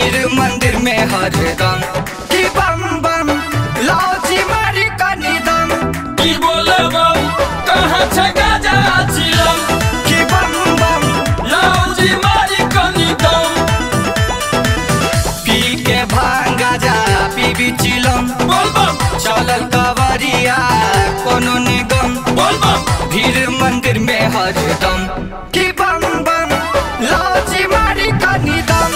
भीड़ मंदिर में हरदम की बम बम लौजी मारी कनी दम की बोले बम कहाँ छे गाजा चिलम की बम बम लौजी मारी कनी दम पी के भांग गाजा पीबी चिलम बोल बम चलल कवरिया कोनो निगम बोल बम भीड़ मंदिर में हरदम की बम बम लौजी मारी कनी दम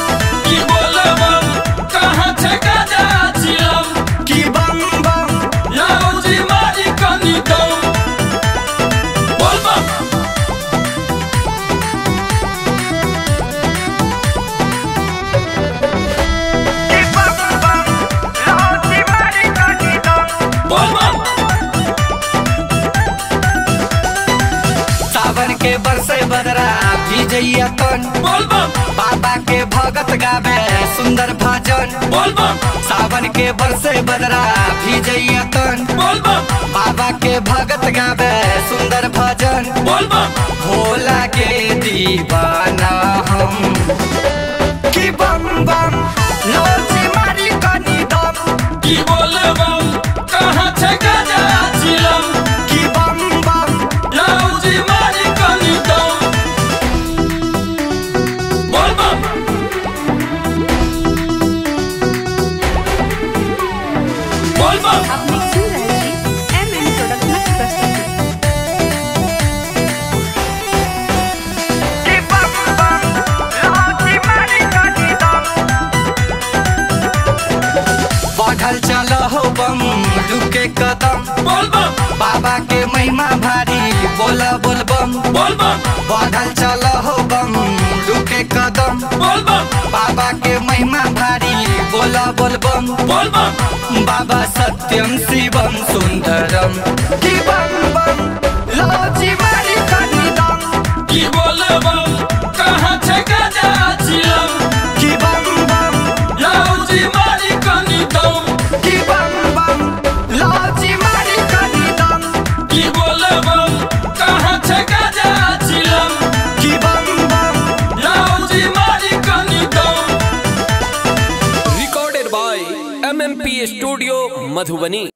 की बोले बम कहाँ छे गाजा चिलम की बम बम लौजी मारी कनी दम बोल बम की बम बम लौजी मारी कनी दम बोल बम सावन के बरसे बदरा भीजैया तन बोल बम बाबा के भगत गावे सुंदर भजन बोल बम सावन के बरसे बदरा भीजैया तन बोल बम बाबा के भगत गावे सुंदर भजन बोल बम भोला के दीवाना हम की बम बम लौजी मारी कनी दम की बोले बम कहाँ छे गाजा चिलम की बम बम लौजी मारी कनी दम बोल बम बोल बम आपने सुन रहे थे MM प्रोडक्शन प्रस्तुति। की बम बम लौजी मारी कनी दम बढ़ल चल हो बम रुके कदम बोल बम बाबा के महिमा भारी बोला बोल बम बोल बम बढ़ल चल हो बम रुके कदम बोल बम बाबा के महिमा भारी बोला बोल बम बोल बम बाबा सत्यम शिवम सुंदरम की बम बम लौजी मारी कनी दम की बोले बम कहाँ छे गाजा चिलम की बम बम लौजी मारी कनी दम की बम बम लौजी मारी कनी दम की बोले बम कहाँ छे गाजा चिलम की बम बम लौजी मारी कनी दम recorded by MMP Studio Madhubani।